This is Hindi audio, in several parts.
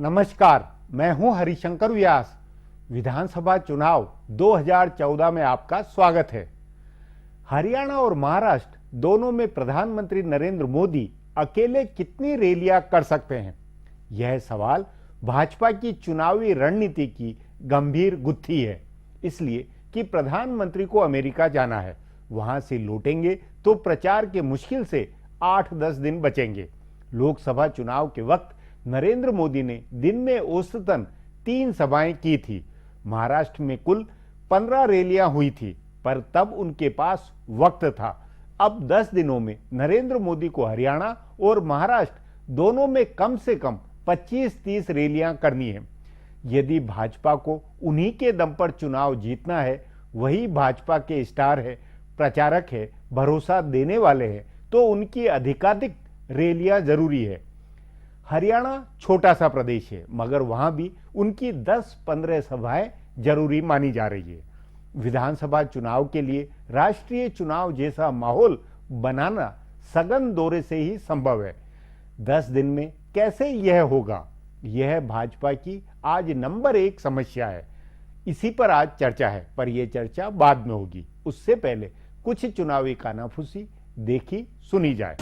नमस्कार, मैं हूं हरिशंकर व्यास। विधानसभा चुनाव 2014 में आपका स्वागत है। हरियाणा और महाराष्ट्र दोनों में प्रधानमंत्री नरेंद्र मोदी अकेले कितनी रैलियां कर सकते हैं? यह सवाल भाजपा की चुनावी रणनीति की गंभीर गुत्थी है, इसलिए कि प्रधानमंत्री को अमेरिका जाना है। वहां से लौटेंगे तो प्रचार के मुश्किल से 8-10 दिन बचेंगे। लोकसभा चुनाव के वक्त नरेंद्र मोदी ने दिन में औसतन 3 सभाएं की थी। महाराष्ट्र में कुल 15 रैलियां हुई थी, पर तब उनके पास वक्त था। अब 10 दिनों में नरेंद्र मोदी को हरियाणा और महाराष्ट्र दोनों में कम से कम 25-30 रैलियां करनी है। यदि भाजपा को उन्हीं के दम पर चुनाव जीतना है, वही भाजपा के स्टार है, प्रचारक है, भरोसा देने वाले हैं, तो उनकी अधिकाधिक रैलियां जरूरी है। हरियाणा छोटा सा प्रदेश है, मगर वहां भी उनकी 10-15 सभाएं जरूरी मानी जा रही है। विधानसभा चुनाव के लिए राष्ट्रीय चुनाव जैसा माहौल बनाना सघन दौरे से ही संभव है। 10 दिन में कैसे यह होगा, यह भाजपा की आज नंबर 1 समस्या है। इसी पर आज चर्चा है, पर यह चर्चा बाद में होगी। उससे पहले कुछ चुनावी कानाफूसी देखी सुनी जाए।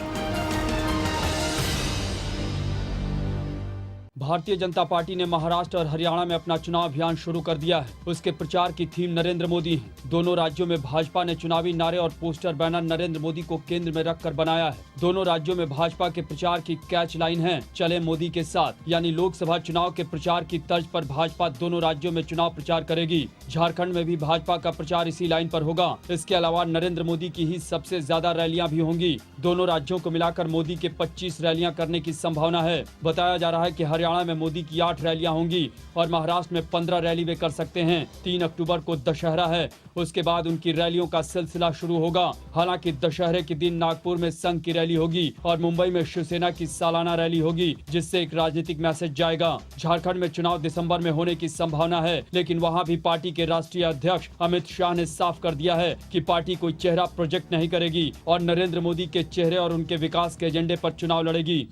भारतीय जनता पार्टी ने महाराष्ट्र और हरियाणा में अपना चुनाव अभियान शुरू कर दिया है। उसके प्रचार की थीम नरेंद्र मोदी है। दोनों राज्यों में भाजपा ने चुनावी नारे और पोस्टर बैनर नरेंद्र मोदी को केंद्र में रखकर बनाया है। दोनों राज्यों में भाजपा के प्रचार की कैच लाइन है, चले मोदी के साथ। यानी लोकसभा चुनाव के प्रचार की तर्ज पर भाजपा दोनों राज्यों में चुनाव प्रचार करेगी। झारखंड में भी भाजपा का प्रचार इसी लाइन पर होगा। इसके अलावा नरेंद्र मोदी की ही सबसे ज्यादा रैलियां भी होंगी। दोनों राज्यों को मिलाकर मोदी के 25 रैलियां करने की संभावना है। बताया जा रहा है कि हरियाणा में मोदी की 8 रैलियां होंगी और महाराष्ट्र में 15 रैली वे कर सकते हैं। 3 अक्टूबर को दशहरा है, उसके बाद उनकी रैलियों का सिलसिला शुरू होगा। हालांकि दशहरे के दिन नागपुर में संघ की रैली होगी और मुंबई में शिवसेना की सालाना रैली होगी, जिससे एक राजनीतिक मैसेज जाएगा। झारखंड में चुनाव दिसंबर में होने की संभावना है, लेकिन वहां भी पार्टी के राष्ट्रीय अध्यक्ष अमित शाह ने साफ कर दिया है कि पार्टी कोई चेहरा प्रोजेक्ट नहीं करेगी और नरेंद्र मोदी के चेहरे और उनके विकास के एजेंडे पर चुनाव लड़ेगी।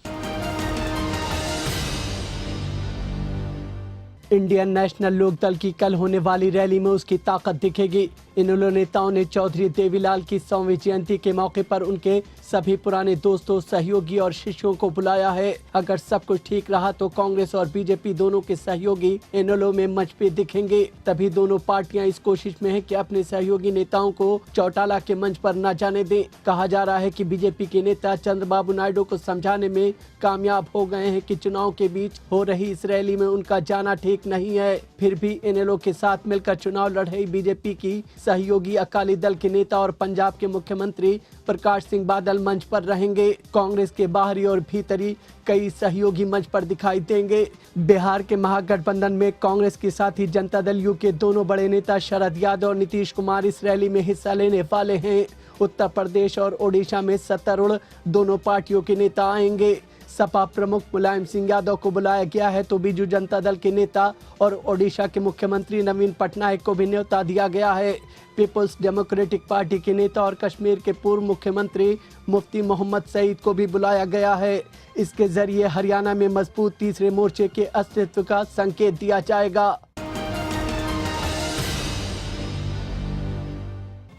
इंडियन नेशनल लोकदल की कल होने वाली रैली में उसकी ताकत दिखेगी। इन नेताओं ने चौधरी देवीलाल की 100वीं जयंती के मौके पर उनके सभी पुराने दोस्तों, सहयोगी और शिष्यों को बुलाया है। अगर सब कुछ ठीक रहा तो कांग्रेस और बीजेपी दोनों के सहयोगी इनेलो में मंच पे दिखेंगे। तभी दोनों पार्टियां इस कोशिश में हैं कि अपने सहयोगी नेताओं को चौटाला के मंच पर न जाने दें। कहा जा रहा है कि बीजेपी के नेता चंद्रबाबू नायडू को समझाने में कामयाब हो गए हैं कि चुनाव के बीच हो रही इस रैली में उनका जाना ठीक नहीं है। फिर भी इनेलो के साथ मिलकर चुनाव लड़ रही बीजेपी की सहयोगी अकाली दल के नेता और पंजाब के मुख्यमंत्री प्रकाश सिंह बादल मंच पर रहेंगे। कांग्रेस के बाहरी और भीतरी कई सहयोगी मंच पर दिखाई देंगे। बिहार के महागठबंधन में कांग्रेस के साथ ही जनता दल यू के दोनों बड़े नेता शरद यादव और नीतीश कुमार इस रैली में हिस्सा लेने वाले हैं। उत्तर प्रदेश और ओडिशा में सत्तारूढ़ दोनों पार्टियों के नेता आएंगे। सपा प्रमुख मुलायम सिंह यादव को बुलाया गया है, तो बीजू जनता दल के नेता और ओडिशा के मुख्यमंत्री नवीन पटनायक को भी न्योता दिया गया है। पीपुल्स डेमोक्रेटिक पार्टी के नेता और कश्मीर के पूर्व मुख्यमंत्री मुफ्ती मोहम्मद सईद को भी बुलाया गया है। इसके जरिए हरियाणा में मजबूत तीसरे मोर्चे के अस्तित्व का संकेत दिया जाएगा।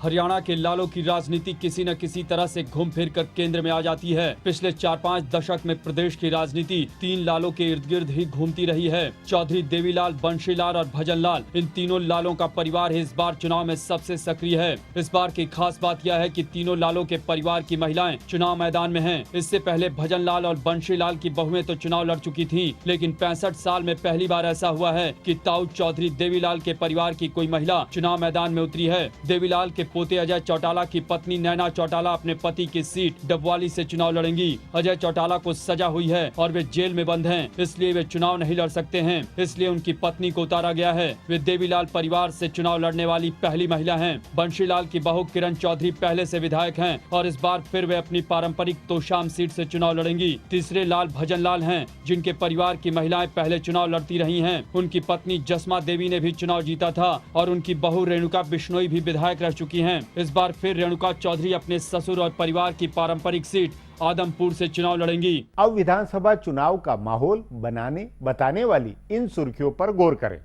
हरियाणा के लालों की राजनीति किसी न किसी तरह से घूम फिर कर केंद्र में आ जाती है। पिछले 4-5 दशक में प्रदेश की राजनीति 3 लालों के इर्द गिर्द ही घूमती रही है। चौधरी देवीलाल, बंशीलाल और भजनलाल, इन तीनों लालों का परिवार इस बार चुनाव में सबसे सक्रिय है। इस बार की खास बात यह है कि तीनों लालों के परिवार की महिलाएं चुनाव मैदान में हैं। इससे पहले भजनलाल और बंशीलाल की बहुएं तो चुनाव लड़ चुकी थीं, लेकिन 65 साल में पहली बार ऐसा हुआ है कि ताऊ चौधरी देवीलाल के परिवार की कोई महिला चुनाव मैदान में उतरी है। देवीलाल के पोते अजय चौटाला की पत्नी नैना चौटाला अपने पति की सीट डबवाली से चुनाव लड़ेंगी। अजय चौटाला को सजा हुई है और वे जेल में बंद हैं, इसलिए वे चुनाव नहीं लड़ सकते हैं। इसलिए उनकी पत्नी को उतारा गया है। वे देवीलाल परिवार से चुनाव लड़ने वाली पहली महिला हैं। बंशीलाल की बहू किरण चौधरी पहले से विधायक हैं और इस बार फिर वे अपनी पारंपरिक तोशाम सीट से चुनाव लड़ेंगी। तीसरे लाल भजनलाल हैं, जिनके परिवार की महिलाएं पहले चुनाव लड़ती रही हैं। उनकी पत्नी जसमा देवी ने भी चुनाव जीता था और उनकी बहू रेणुका बिश्नोई भी विधायक रह चुकी हैं। इस बार फिर रेणुका चौधरी अपने ससुर और परिवार की पारंपरिक सीट आदमपुर से चुनाव लड़ेंगी। अब विधानसभा चुनाव का माहौल बताने वाली इन सुर्खियों पर गौर करें।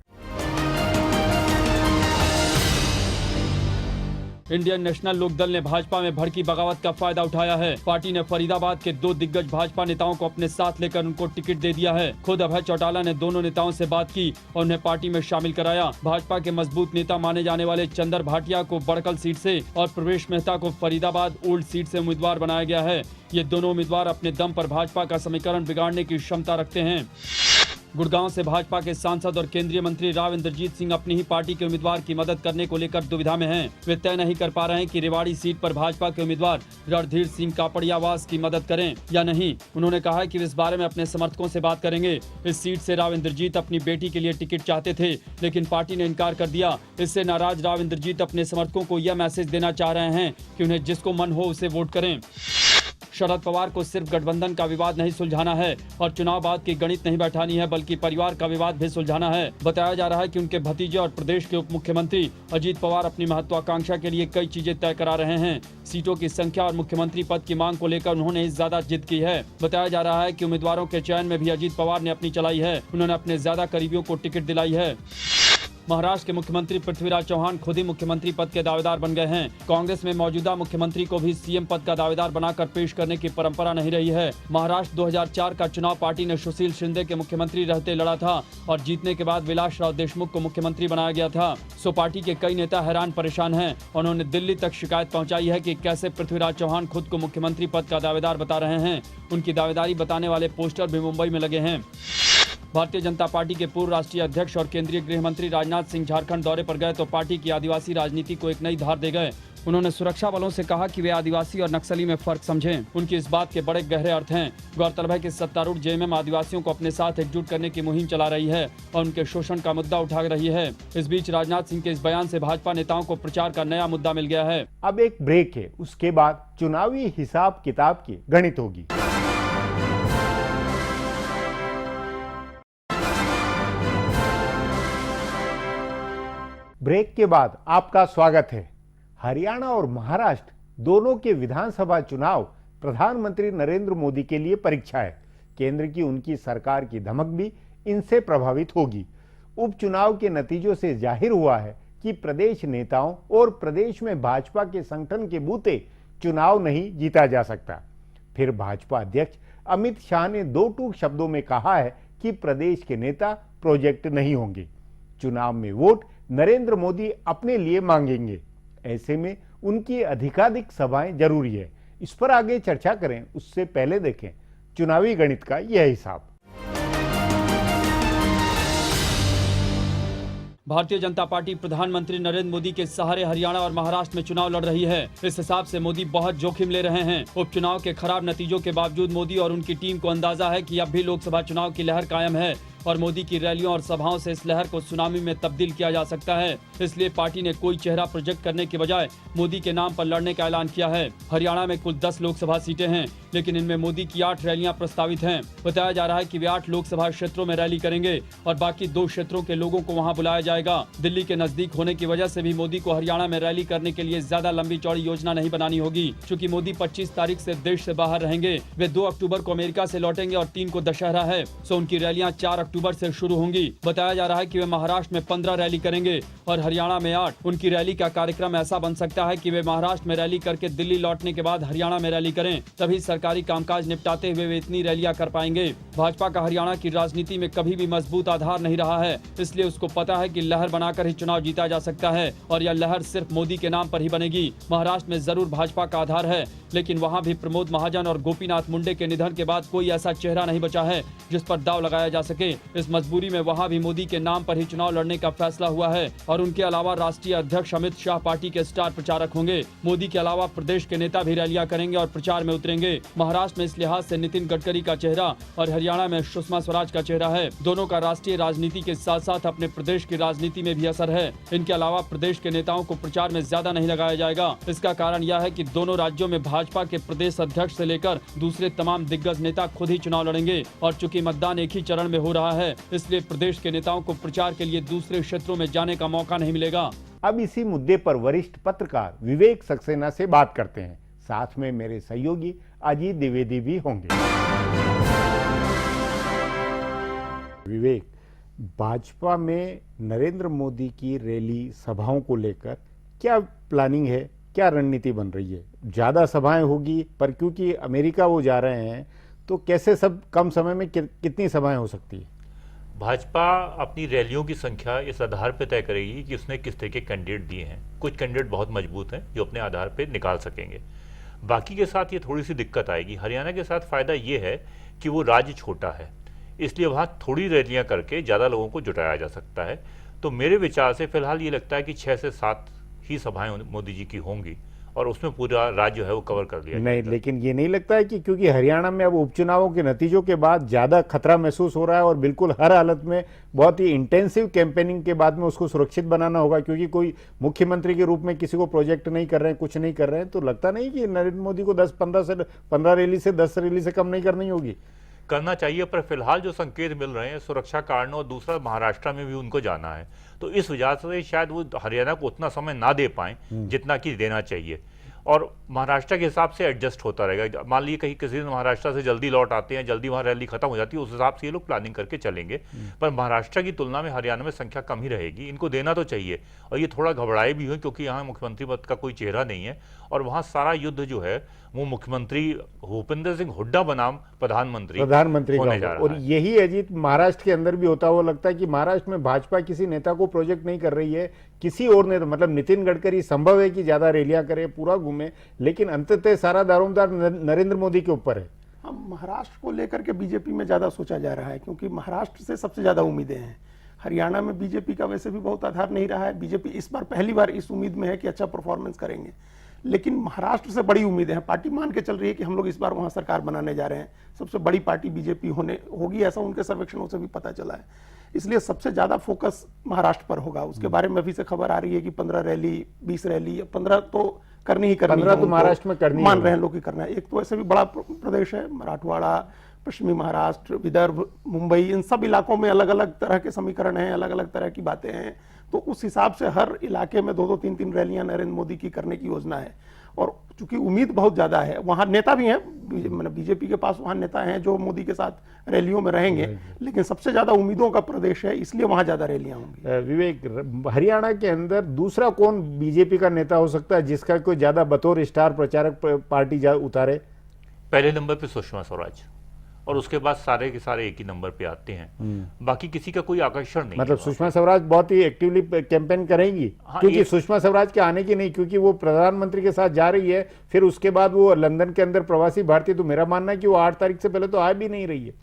इंडियन नेशनल लोकदल ने भाजपा में भड़की बगावत का फायदा उठाया है। पार्टी ने फरीदाबाद के 2 दिग्गज भाजपा नेताओं को अपने साथ लेकर उनको टिकट दे दिया है। खुद अभय चौटाला ने दोनों नेताओं से बात की और उन्हें पार्टी में शामिल कराया। भाजपा के मजबूत नेता माने जाने वाले चंदर भाटिया को बड़कल सीट से और प्रवेश मेहता को फरीदाबाद ओल्ड सीट से उम्मीदवार बनाया गया है। ये दोनों उम्मीदवार अपने दम पर भाजपा का समीकरण बिगाड़ने की क्षमता रखते हैं। गुड़गांव से भाजपा के सांसद और केंद्रीय मंत्री राव इंद्रजीत सिंह अपनी ही पार्टी के उम्मीदवार की मदद करने को लेकर दुविधा में हैं। वे तय नहीं कर पा रहे हैं कि रेवाड़ी सीट पर भाजपा के उम्मीदवार रणधीर सिंह कापड़ियावास की मदद करें या नहीं। उन्होंने कहा है कि वे इस बारे में अपने समर्थकों से बात करेंगे। इस सीट से राव इंद्रजीत अपनी बेटी के लिए टिकट चाहते थे, लेकिन पार्टी ने इनकार कर दिया। इससे नाराज राव इंद्रजीत अपने समर्थकों को यह मैसेज देना चाह रहे हैं कि उन्हें जिसको मन हो उसे वोट करें। शरद पवार को सिर्फ गठबंधन का विवाद नहीं सुलझाना है और चुनाव बाद की गणित नहीं बैठानी है, बल्कि परिवार का विवाद भी सुलझाना है। बताया जा रहा है कि उनके भतीजे और प्रदेश के उप मुख्यमंत्री अजीत पवार अपनी महत्वाकांक्षा के लिए कई चीजें तय करा रहे हैं। सीटों की संख्या और मुख्यमंत्री पद की मांग को लेकर उन्होंने ज्यादा जिद की है। बताया जा रहा है कि उम्मीदवारों के चयन में भी अजीत पवार ने अपनी चलाई है। उन्होंने अपने ज्यादा करीबियों को टिकट दिलाई है। महाराष्ट्र के मुख्यमंत्री पृथ्वीराज चौहान खुद ही मुख्यमंत्री पद के दावेदार बन गए हैं। कांग्रेस में मौजूदा मुख्यमंत्री को भी सीएम पद का दावेदार बनाकर पेश करने की परंपरा नहीं रही है। महाराष्ट्र 2004 का चुनाव पार्टी ने सुशील शिंदे के मुख्यमंत्री रहते लड़ा था और जीतने के बाद विलासराव देशमुख को मुख्यमंत्री बनाया गया था। सो पार्टी के कई नेता हैरान परेशान हैं। उन्होंने दिल्ली तक शिकायत पहुंचाई है कि कैसे पृथ्वीराज चौहान खुद को मुख्यमंत्री पद का दावेदार बता रहे हैं। उनकी दावेदारी बताने वाले पोस्टर भी मुंबई में लगे हैं। भारतीय जनता पार्टी के पूर्व राष्ट्रीय अध्यक्ष और केंद्रीय गृह मंत्री राजनाथ सिंह झारखंड दौरे पर गए तो पार्टी की आदिवासी राजनीति को एक नई धार दे गए। उन्होंने सुरक्षा बलों से कहा कि वे आदिवासी और नक्सली में फर्क समझें। उनकी इस बात के बड़े गहरे अर्थ हैं। गौरतलब है कि सत्तारूढ़ जेएमएम आदिवासियों को अपने साथ एकजुट करने की मुहिम चला रही है और उनके शोषण का मुद्दा उठा रही है। इस बीच राजनाथ सिंह के इस बयान से भाजपा नेताओं को प्रचार का नया मुद्दा मिल गया है। अब एक ब्रेक है, उसके बाद चुनावी हिसाब किताब की गणित होगी। ब्रेक के बाद आपका स्वागत है। हरियाणा और महाराष्ट्र दोनों के विधानसभा चुनाव प्रधानमंत्री नरेंद्र मोदी के लिए परीक्षा है। केंद्र की उनकी सरकार की धमक भी इनसे प्रभावित होगी। उपचुनाव के नतीजों से जाहिर हुआ है कि प्रदेश नेताओं और प्रदेश में भाजपा के संगठन के बूते चुनाव नहीं जीता जा सकता। फिर भाजपा अध्यक्ष अमित शाह ने 2 टूक शब्दों में कहा है कि प्रदेश के नेता प्रोजेक्ट नहीं होंगे। चुनाव में वोट नरेंद्र मोदी अपने लिए मांगेंगे। ऐसे में उनकी अधिकाधिक सभाएं जरूरी है। इस पर आगे चर्चा करें, उससे पहले देखें चुनावी गणित का यह हिसाब। भारतीय जनता पार्टी प्रधानमंत्री नरेंद्र मोदी के सहारे हरियाणा और महाराष्ट्र में चुनाव लड़ रही है। इस हिसाब से मोदी बहुत जोखिम ले रहे हैं। उपचुनाव के खराब नतीजों के बावजूद मोदी और उनकी टीम को अंदाजा है कि अब भी लोकसभा चुनाव की लहर कायम है और मोदी की रैलियों और सभाओं से इस लहर को सुनामी में तब्दील किया जा सकता है। इसलिए पार्टी ने कोई चेहरा प्रोजेक्ट करने के बजाय मोदी के नाम पर लड़ने का ऐलान किया है। हरियाणा में कुल 10 लोकसभा सीटें हैं, लेकिन इनमें मोदी की 8 रैलियां प्रस्तावित हैं। बताया जा रहा है कि वे 8 लोकसभा क्षेत्रों में रैली करेंगे और बाकी 2 क्षेत्रों के लोगों को वहां बुलाया जाएगा। दिल्ली के नजदीक होने की वजह से भी मोदी को हरियाणा में रैली करने के लिए ज्यादा लंबी चौड़ी योजना नहीं बनानी होगी। चूंकि मोदी 25 तारीख से देश से बाहर रहेंगे। वे 2 अक्टूबर को अमेरिका से लौटेंगे और 3 को दशहरा है, सो उनकी रैलियां 4 अक्टूबर से शुरू होंगी। बताया जा रहा है कि वे महाराष्ट्र में 15 रैली करेंगे और हरियाणा में 8। उनकी रैली का कार्यक्रम ऐसा बन सकता है कि वे महाराष्ट्र में रैली करके दिल्ली लौटने के बाद हरियाणा में रैली करें। तभी सरकारी कामकाज निपटाते हुए वे इतनी रैलियां कर पाएंगे। भाजपा का हरियाणा की राजनीति में कभी भी मजबूत आधार नहीं रहा है, इसलिए उसको पता है कि लहर बनाकर ही चुनाव जीता जा सकता है और यह लहर सिर्फ मोदी के नाम पर ही बनेगी। महाराष्ट्र में जरूर भाजपा का आधार है, लेकिन वहां भी प्रमोद महाजन और गोपीनाथ मुंडे के निधन के बाद कोई ऐसा चेहरा नहीं बचा है जिस पर दाव लगाया जा सके। इस मजबूरी में वहां भी मोदी के नाम पर ही चुनाव लड़ने का फैसला हुआ है और उनके अलावा राष्ट्रीय अध्यक्ष अमित शाह पार्टी के स्टार प्रचारक होंगे। मोदी के अलावा प्रदेश के नेता भी रैलियां करेंगे और प्रचार में उतरेंगे। महाराष्ट्र में इस लिहाज से नितिन गडकरी का चेहरा और हरियाणा में सुषमा स्वराज का चेहरा है। दोनों का राष्ट्रीय राजनीति के साथ साथ अपने प्रदेश की राजनीति में भी असर है। इनके अलावा प्रदेश के नेताओं को प्रचार में ज्यादा नहीं लगाया जाएगा। इसका कारण यह है कि दोनों राज्यों में भाजपा के प्रदेश अध्यक्ष से लेकर दूसरे तमाम दिग्गज नेता खुद ही चुनाव लड़ेंगे और चूंकि मतदान एक ही चरण में हो रहा है, इसलिए प्रदेश के नेताओं को प्रचार के लिए दूसरे क्षेत्रों में जाने का मौका नहीं मिलेगा। अब इसी मुद्दे पर वरिष्ठ पत्रकार विवेक सक्सेना से बात करते हैं। साथ में मेरे सहयोगी अजीत द्विवेदी भी होंगे। विवेक, भाजपा में नरेंद्र मोदी की रैली सभाओं को लेकर क्या प्लानिंग है, क्या रणनीति बन रही है? ज्यादा सभाएं होगी, पर क्योंकि अमेरिका वो जा रहे हैं तो कैसे सब कम समय में कितनी सभाएं हो सकती है? भाजपा अपनी रैलियों की संख्या इस आधार पर तय करेगी कि उसने किस तरह के कैंडिडेट दिए हैं। कुछ कैंडिडेट बहुत मजबूत हैं जो अपने आधार पर निकाल सकेंगे, बाकी के साथ ये थोड़ी सी दिक्कत आएगी। हरियाणा के साथ फायदा ये है कि वो राज्य छोटा है, इसलिए वहाँ थोड़ी रैलियां करके ज़्यादा लोगों को जुटाया जा सकता है। तो मेरे विचार से फिलहाल ये लगता है कि 6 से 7 ही सभाएं मोदी जी की होंगी और उसमें पूरा राज्य है वो कवर कर लिया नहीं, जाएगा। लेकिन ये नहीं लगता है कि क्योंकि हरियाणा में अब उपचुनावों के नतीजों के बाद ज्यादा खतरा महसूस हो रहा है और बिल्कुल हर हालत में बहुत ही इंटेंसिव कैंपेनिंग के बाद में उसको सुरक्षित बनाना होगा, क्योंकि कोई मुख्यमंत्री के रूप में किसी को प्रोजेक्ट नहीं कर रहे हैं, कुछ नहीं कर रहे हैं, तो लगता नहीं कि नरेंद्र मोदी को 15 रैली से 10 रैली से कम नहीं करनी होगी? करना चाहिए, पर फिलहाल जो संकेत मिल रहे हैं सुरक्षा कारणों और दूसरा महाराष्ट्र में भी उनको जाना है, तो इस वजह से शायद वो हरियाणा को उतना समय ना दे पाए जितना कि देना चाहिए और महाराष्ट्र के हिसाब से एडजस्ट होता रहेगा। मान लीजिए कहीं किसी दिन महाराष्ट्र से जल्दी लौट आते हैं, जल्दी वहाँ रैली खत्म हो जाती है, उस हिसाब से ये लोग प्लानिंग करके चलेंगे। पर महाराष्ट्र की तुलना में हरियाणा में संख्या कम ही रहेगी, इनको देना तो चाहिए। और ये थोड़ा घबराए भी हुए क्योंकि यहाँ मुख्यमंत्री पद का कोई चेहरा नहीं है और वहाँ सारा युद्ध जो है वो मुख्यमंत्री भूपेंद्र सिंह हुड्डा बनाम प्रधानमंत्री होने जा रहा और है। यही अजीत महाराष्ट्र के अंदर भी होता हुआ लगता है कि महाराष्ट्र में भाजपा किसी नेता को प्रोजेक्ट नहीं कर रही है, किसी और नेता, मतलब नितिन गडकरी संभव है कि ज्यादा रैलियां करे, पूरा घूमे, लेकिन अंततः सारा दारोमदार नरेंद्र मोदी के ऊपर है। हम महाराष्ट्र को लेकर के बीजेपी में ज्यादा सोचा जा रहा है क्योंकि महाराष्ट्र से सबसे ज्यादा उम्मीदें हैं। हरियाणा में बीजेपी का वैसे भी बहुत आधार नहीं रहा है। बीजेपी इस बार पहली बार इस उम्मीद में है कि अच्छा परफॉर्मेंस करेंगे, लेकिन महाराष्ट्र से बड़ी उम्मीदें हैं। पार्टी मान के चल रही है कि हम लोग इस बार वहां सरकार बनाने जा रहे हैं, सबसे बड़ी पार्टी बीजेपी होगी, ऐसा उनके सर्वेक्षणों से भी पता चला है। इसलिए सबसे ज्यादा फोकस महाराष्ट्र पर होगा। उसके बारे में अभी से खबर आ रही है कि 15 रैली, 20 रैली, 15 तो करनी ही करनी, 15 तो महाराष्ट्र में करनी मान रहे हैं लोग कि करना है। एक तो ऐसे भी बड़ा प्रदेश है मराठवाड़ा, पश्चिमी महाराष्ट्र, विदर्भ, मुंबई, इन सब इलाकों में अलग अलग तरह के समीकरण हैं, अलग अलग तरह की बातें हैं। तो उस हिसाब से हर इलाके में 2-2, 3-3 रैलियां नरेंद्र मोदी की करने की योजना है। और चूंकि उम्मीद बहुत ज्यादा है, वहां नेता भी हैं, मतलब बीजेपी के पास वहां नेता हैं जो मोदी के साथ रैलियों में रहेंगे, लेकिन सबसे ज्यादा उम्मीदों का प्रदेश है, इसलिए वहां ज्यादा रैलियां होंगी। विवेक, हरियाणा के अंदर दूसरा कौन बीजेपी का नेता हो सकता है जिसका कोई ज्यादा बतौर स्टार प्रचारक पार्टी उतारे? पहले नंबर पे सुषमा स्वराज और उसके बाद सारे के सारे एक ही नंबर पे आते हैं। बाकी किसी का कोई आकर्षण नहीं। मतलब सुषमा स्वराज बहुत ही एक्टिवली कैंपेन करेंगी? हाँ, क्योंकि सुषमा स्वराज के आने की नहीं, क्योंकि वो प्रधानमंत्री के साथ जा रही है, फिर उसके बाद वो लंदन के अंदर प्रवासी भारतीय, तो मेरा मानना है कि वो 8 तारीख से पहले तो आ भी नहीं रही है।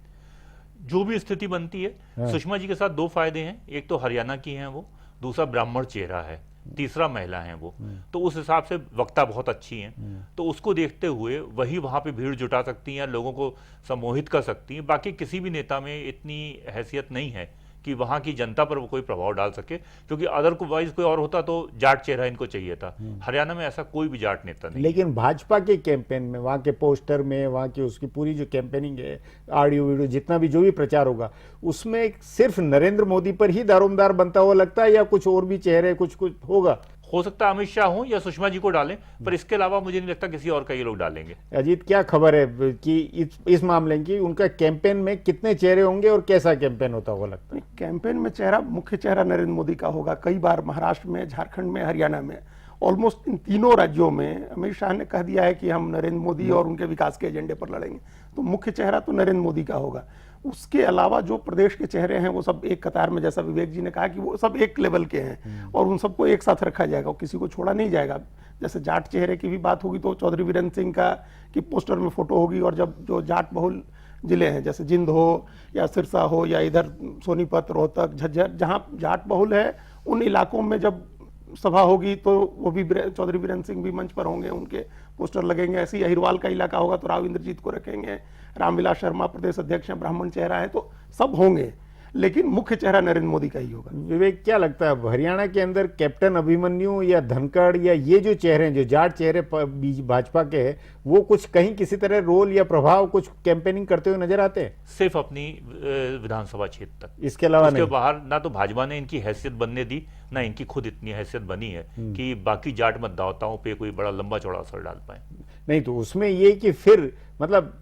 जो भी स्थिति बनती है, सुषमा जी के साथ 2 फायदे हैं। एक तो हरियाणा की हैं वो, दूसरा ब्राह्मण चेहरा है, तीसरा महिला है वो, तो उस हिसाब से वक्ता बहुत अच्छी हैं। तो उसको देखते हुए वही वहां पे भीड़ जुटा सकती हैं, लोगों को सम्मोहित कर सकती हैं। बाकी किसी भी नेता में इतनी हैसियत नहीं है कि वहां की जनता पर वो कोई प्रभाव डाल सके, क्योंकि अदरवाइज कोई और होता तो जाट चेहरा इनको चाहिए था। हरियाणा में ऐसा कोई भी जाट नेता नहीं। लेकिन भाजपा के कैंपेन में, वहां के पोस्टर में, वहां की उसकी पूरी जो कैंपेनिंग है, ऑडियो वीडियो जितना भी जो भी प्रचार होगा, उसमें सिर्फ नरेंद्र मोदी पर ही दारोमदार बनता हुआ लगता है या कुछ और भी चेहरे कुछ होगा? हो सकता है अमित शाह हो या सुषमा जी को डालें, पर इसके अलावा मुझे नहीं लगता किसी और का ये लोग डालेंगे। अजीत, क्या खबर है कि इस मामले की उनका कैंपेन में कितने चेहरे होंगे और कैसा कैंपेन होता हुआ लगता है? कैंपेन में मुख्य चेहरा नरेंद्र मोदी का होगा। कई बार महाराष्ट्र में, झारखंड में, हरियाणा में, ऑलमोस्ट इन तीनों राज्यों में अमित शाह ने कह दिया है कि हम नरेंद्र मोदी और उनके विकास के एजेंडे पर लड़ेंगे। तो मुख्य चेहरा तो नरेंद्र मोदी का होगा। उसके अलावा जो प्रदेश के चेहरे हैं वो सब एक कतार में, जैसा विवेक जी ने कहा कि वो सब एक लेवल के हैं और उन सबको एक साथ रखा जाएगा, किसी को छोड़ा नहीं जाएगा। जैसे जाट चेहरे की भी बात होगी तो चौधरी वीरेंद्र सिंह का की पोस्टर में फोटो होगी, और जब जो जाट बहुल जिले हैं जैसे जिंद हो या सिरसा हो या इधर सोनीपत, रोहतक, झज्जर, जहाँ जाट बहुल है, उन इलाकों में जब सभा होगी तो वो भी चौधरी वीरेंद्र सिंह भी मंच पर होंगे, उनके पोस्टर लगेंगे। ऐसे ही अहिरवाल का इलाका होगा तो राव इंद्रजीत को रखेंगे, रामविलास शर्मा प्रदेश अध्यक्ष हैं, ब्राह्मण चेहरा है, तो सब होंगे, लेकिन मुख्य चेहरा नरेंद्र मोदी का ही होगा। विवेक, क्या लगता है हरियाणा के अंदर कैप्टन अभिमन्यु या धनखड़ या ये जो चेहरे हैं, जो जाट चेहरे भाजपा के हैं, वो कुछ कहीं किसी तरह रोल या प्रभाव कुछ कैंपेनिंग करते हुए नजर आते हैं? सिर्फ अपनी विधानसभा क्षेत्र तक, इसके अलावा उसके नहीं। बाहर ना तो भाजपा ने इनकी हैसियत बनने दी, ना इनकी खुद इतनी हैसियत बनी है कि बाकी जाट मतदाताओं पे कोई बड़ा लंबा चौड़ा असर डाल पाए। नहीं तो उसमें ये कि फिर मतलब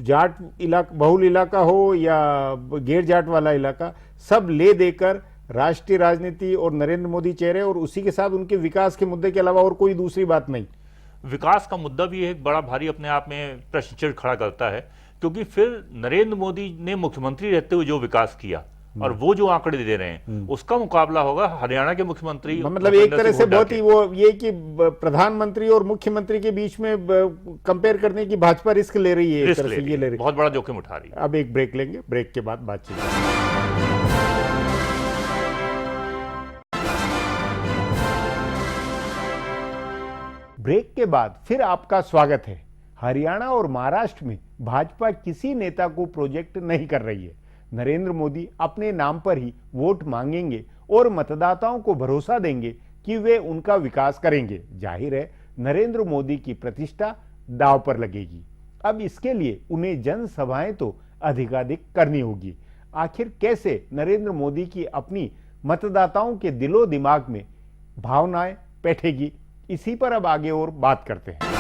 जाट इलाका, बहुल इलाका हो या गैर जाट वाला इलाका, सब ले देकर राष्ट्रीय राजनीति और नरेंद्र मोदी चेहरे और उसी के साथ उनके विकास के मुद्दे के अलावा और कोई दूसरी बात नहीं। विकास का मुद्दा भी एक बड़ा भारी अपने आप में प्रश्न चिन्ह खड़ा करता है, क्योंकि फिर नरेंद्र मोदी ने मुख्यमंत्री रहते हुए जो विकास किया और वो जो आंकड़े दे रहे हैं उसका मुकाबला होगा हरियाणा के मुख्यमंत्री। मतलब एक तरह से बहुत ही वो ये कि प्रधानमंत्री और मुख्यमंत्री के बीच में कंपेयर करने की भाजपा रिस्क ले रही है, एक तरह से ये ले रही है, बहुत बड़ा जोखिम उठा रही है। अब एक ब्रेक लेंगे, ब्रेक के बाद बातचीत। ब्रेक के बाद फिर आपका स्वागत है। हरियाणा और महाराष्ट्र में भाजपा किसी नेता को प्रोजेक्ट नहीं कर रही है। नरेंद्र मोदी अपने नाम पर ही वोट मांगेंगे और मतदाताओं को भरोसा देंगे कि वे उनका विकास करेंगे। जाहिर है नरेंद्र मोदी की प्रतिष्ठा दांव पर लगेगी। अब इसके लिए उन्हें जनसभाएं तो अधिकाधिक करनी होगी। आखिर कैसे नरेंद्र मोदी की अपनी मतदाताओं के दिलो दिमाग में भावनाएं बैठेगी, इसी पर अब आगे और बात करते हैं।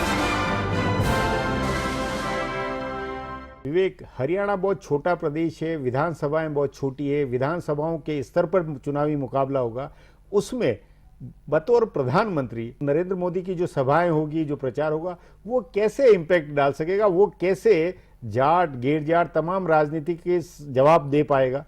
विवेक, हरियाणा बहुत छोटा प्रदेश है, विधानसभाएं बहुत छोटी है, विधानसभाओं के स्तर पर चुनावी मुकाबला होगा, उसमें बतौर प्रधानमंत्री नरेंद्र मोदी की जो सभाएं होगी, जो प्रचार होगा, वो कैसे इम्पैक्ट डाल सकेगा, वो कैसे जाट गैर जाट तमाम राजनीति के जवाब दे पाएगा?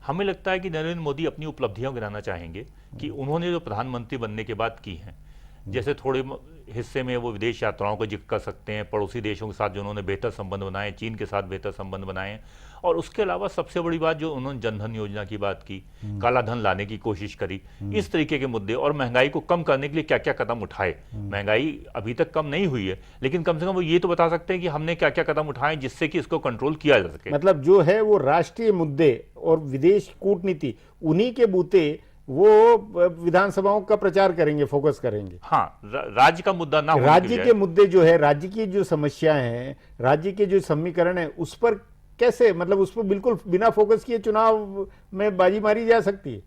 हमें लगता है कि नरेंद्र मोदी अपनी उपलब्धियां गिनाना चाहेंगे कि उन्होंने जो प्रधानमंत्री बनने के बाद की हैं। जैसे थोड़े हिस्से में वो विदेश यात्राओं का जिक्र कर सकते हैं, पड़ोसी देशों के साथ जो उन्होंने बेहतर संबंध बनाए, चीन के साथ बेहतर संबंध बनाए, और उसके अलावा सबसे बड़ी बात जो उन्होंने जनधन योजना की बात की, काला धन लाने की कोशिश करी, इस तरीके के मुद्दे, और महंगाई को कम करने के लिए क्या क्या कदम उठाए। महंगाई अभी तक कम नहीं हुई है, लेकिन कम से कम वो ये तो बता सकते हैं कि हमने क्या क्या कदम उठाए जिससे कि इसको कंट्रोल किया जा सके। मतलब जो है वो राष्ट्रीय मुद्दे और विदेश कूटनीति, उन्हीं के बूते वो विधानसभाओं का प्रचार करेंगे, फोकस करेंगे। हाँ, राज्य का मुद्दा ना होने राज्य के मुद्दे जो है, राज्य की जो समस्याएं हैं, राज्य के जो समीकरण है, उस पर कैसे, मतलब उस पर बिल्कुल बिना फोकस किए चुनाव में बाजी मारी जा सकती है?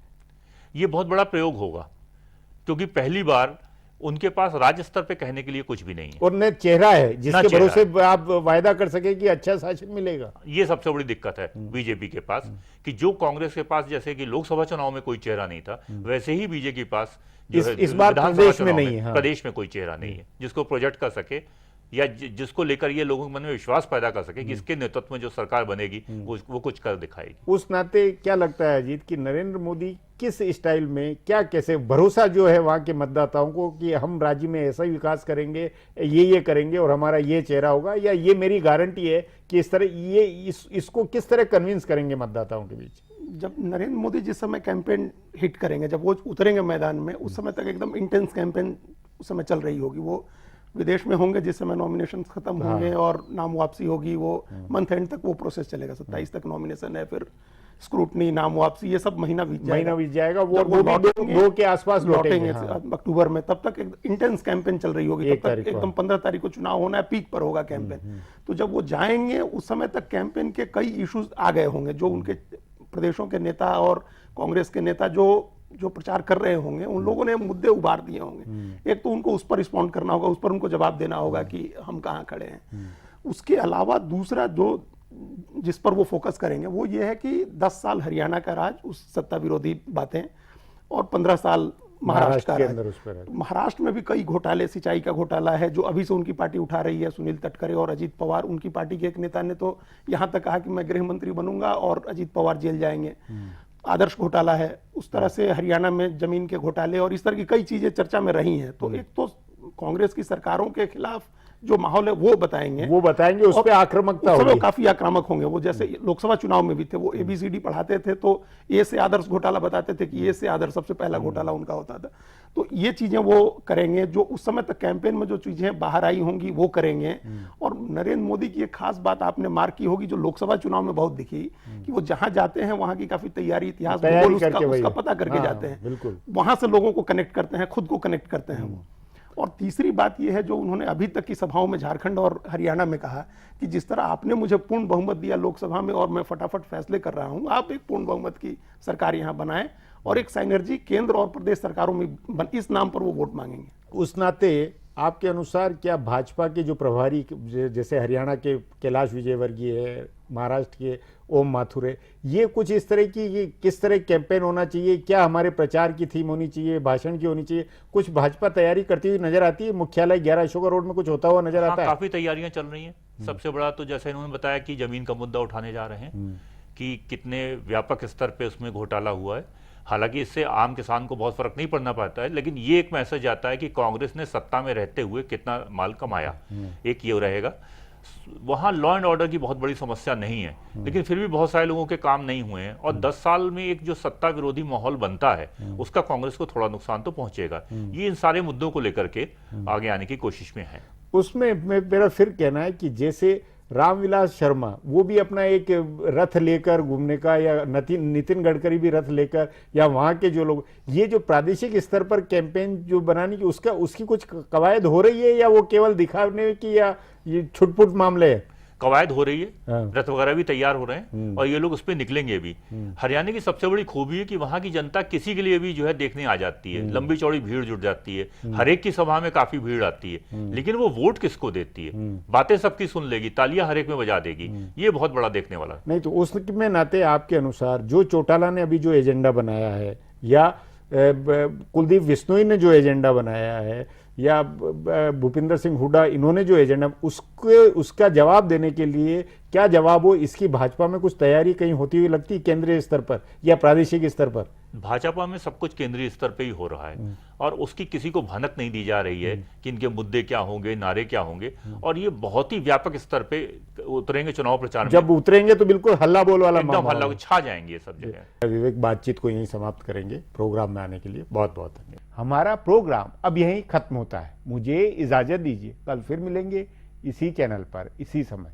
ये बहुत बड़ा प्रयोग होगा, क्योंकि पहली बार उनके पास राज्य स्तर पे कहने के लिए कुछ भी नहीं है और न चेहरा है जिसके भरोसे आप वायदा कर सके कि अच्छा शासन मिलेगा। ये सबसे बड़ी दिक्कत है बीजेपी के पास, कि जो कांग्रेस के पास जैसे कि लोकसभा चुनाव में कोई चेहरा नहीं था, वैसे ही बीजेपी के पास जो है इस बार प्रदेश में नहीं है। हाँ। प्रदेश में कोई चेहरा नहीं है जिसको प्रोजेक्ट कर सके या जिसको लेकर ये लोगों के मन में विश्वास पैदा कर सके कि इसके नेतृत्व में जो सरकार बनेगी वो कुछ कर दिखाएगी। उस नाते क्या लगता है अजीत कि नरेंद्र मोदी किस स्टाइल में, क्या कैसे भरोसा जो है वहां के मतदाताओं को कि हम राज्य में ऐसा ही विकास करेंगे, ये करेंगे और हमारा ये चेहरा होगा, या ये मेरी गारंटी है कि इस तरह ये इसको किस तरह कन्विंस करेंगे मतदाताओं के बीच? जब नरेंद्र मोदी जिस समय कैंपेन हिट करेंगे, जब वो उतरेंगे मैदान में, उस समय तक एकदम इंटेंस कैंपेन उस समय चल रही होगी। वो विदेश में होंगे जिस समय नॉमिनेशन खत्म होंगे और नाम वापसी होगी, वो मंथ एंड तक वो प्रोसेस चलेगा। 27 तक नॉमिनेशन है, फिर स्क्रूटनी, नाम वापसी, ये सब महीना बीत जाएगा। वो दो के आसपास लौटेंगे अक्टूबर में। तब तक एक इंटेंस कैंपेन चल रही होगी। तब तक एकदम 15 तारीख को चुनाव होना है, पीक पर होगा कैंपेन। तो जब वो जाएंगे उस समय तक कैंपेन के कई इश्यूज आ गए होंगे, जो उनके प्रदेशों के नेता और कांग्रेस के नेता जो प्रचार कर रहे होंगे, उन लोगों ने मुद्दे उभार दिए होंगे। एक तो उनको उस पर रिस्पॉन्ड करना होगा, उस पर उनको जवाब देना होगा कि हम कहाँ खड़े हैं। उसके अलावा दूसरा जो जिस पर वो फोकस करेंगे वो ये है कि 10 साल हरियाणा का राज, उस सत्ता विरोधी बातें, और 15 साल महाराष्ट्र का राज। महाराष्ट्र में भी कई घोटाले, सिंचाई का घोटाला है जो अभी से उनकी पार्टी उठा रही है। सुनील तटकरे और अजीत पवार, उनकी पार्टी के एक नेता ने तो यहां तक कहा कि मैं गृह मंत्री बनूंगा और अजीत पवार जेल जाएंगे। आदर्श घोटाला है। उस तरह से हरियाणा में जमीन के घोटाले और इस तरह की कई चीजें चर्चा में रही हैं। तो एक तो कांग्रेस की सरकारों के खिलाफ जो माहौल है वो बताएंगे, उस पर आक्रामकता होगी। काफी आक्रामक होंगे वो। जैसे लोकसभा चुनाव में भी थे, वो ABCD पढ़ाते थे, तो ए से आदर्श घोटाला बताते थे कि ए से आदर्श सबसे पहला घोटाला उनका होता था। तो ये चीजें वो करेंगे। जो उस समय तक कैंपेन में जो चीजें बाहर आई होंगी वो करेंगे। और नरेंद्र मोदी की एक खास बात आपने मार्क की होगी, जो लोकसभा चुनाव में बहुत दिखी, कि वो जहां जाते हैं वहां की काफी तैयारी, इतिहास, उसका पता करके जाते हैं। वहां से लोगों को कनेक्ट करते हैं, खुद को कनेक्ट करते हैं वो। और तीसरी बात यह है जो उन्होंने अभी तक की सभाओं में झारखंड और हरियाणा में कहा कि जिस तरह आपने मुझे पूर्ण बहुमत दिया लोकसभा में और मैं फटाफट फैसले कर रहा हूं, आप एक पूर्ण बहुमत की सरकार यहां बनाएं और एक साइनर्जी केंद्र और प्रदेश सरकारों में इस नाम पर वो वोट मांगेंगे। उस नाते आपके अनुसार क्या भाजपा के जो प्रभारी जैसे हरियाणा के कैलाश विजयवर्गीय है, महाराष्ट्र के ओम माथुर है, ये कुछ इस तरह की ये किस तरह कैंपेन होना चाहिए, क्या हमारे प्रचार की थीम होनी चाहिए, भाषण की होनी चाहिए, कुछ भाजपा तैयारी करती हुई नजर आती है? मुख्यालय 11 अशोका रोड में कुछ होता हुआ नजर आता है? काफी तैयारियां चल रही हैं। सबसे बड़ा तो जैसे इन्होंने बताया कि जमीन का मुद्दा उठाने जा रहे हैं कि कितने व्यापक स्तर पे उसमें घोटाला हुआ है। हालांकि इससे आम किसान को बहुत फर्क नहीं पड़ना पाता है, लेकिन ये एक मैसेज आता है कि कांग्रेस ने सत्ता में रहते हुए कितना माल कमाया, एक ये रहेगा। वहां लॉ एंड ऑर्डर की बहुत बड़ी समस्या नहीं है, लेकिन फिर भी बहुत सारे लोगों के काम नहीं हुए हैं और 10 साल में एक जो सत्ता विरोधी माहौल बनता है उसका कांग्रेस को थोड़ा नुकसान तो पहुंचेगा। ये इन सारे मुद्दों को लेकर के आगे आने की कोशिश में है। उसमें मेरा फिर कहना है कि जैसे रामविलास शर्मा वो भी अपना एक रथ लेकर घूमने का, या नितिन गडकरी भी रथ लेकर, या वहां के जो लोग, ये जो प्रादेशिक स्तर पर कैंपेन जो बनाने की उसकी कुछ कवायद हो रही है, या वो केवल दिखाने की, या ये छुटपुट मामले है? कवायद हो रही है, हाँ। रथ वगैरह भी तैयार हो रहे हैं और ये लोग उस पर निकलेंगे भी। हरियाणा की सबसे बड़ी खूबी है कि वहां की जनता किसी के लिए भी जो है देखने आ जाती है, लंबी चौड़ी भीड़ जुट जाती है, हर एक की सभा में काफी भीड़ आती है, लेकिन वो वोट किसको देती है? बातें सबकी सुन लेगी, तालियां हर एक में बजा देगी, ये बहुत बड़ा देखने वाला है। नहीं तो उसमें नाते आपके अनुसार जो चौटाला ने अभी जो एजेंडा बनाया है, या कुलदीप बिश्नोई ने जो एजेंडा बनाया है, या भूपिंदर सिंह हुड्डा, इन्होंने जो एजेंडा उसका जवाब देने के लिए क्या जवाब हो, इसकी भाजपा में कुछ तैयारी कहीं होती हुई लगती है केंद्रीय स्तर पर या प्रादेशिक स्तर पर? भाजपा में सब कुछ केंद्रीय स्तर पे ही हो रहा है और उसकी किसी को भनक नहीं दी जा रही है कि इनके मुद्दे क्या होंगे, नारे क्या होंगे, और ये बहुत ही व्यापक स्तर पे उतरेंगे चुनाव प्रचार में। जब उतरेंगे तो बिल्कुल हल्ला बोल वाला एकदम हल्ला, छा जाएंगे ये सब जगह। विवेक, बातचीत को यहीं समाप्त करेंगे। प्रोग्राम में आने के लिए बहुत बहुत धन्यवाद। हमारा प्रोग्राम अब यहीं खत्म होता है, मुझे इजाजत दीजिए। कल फिर मिलेंगे इसी चैनल पर इसी समय।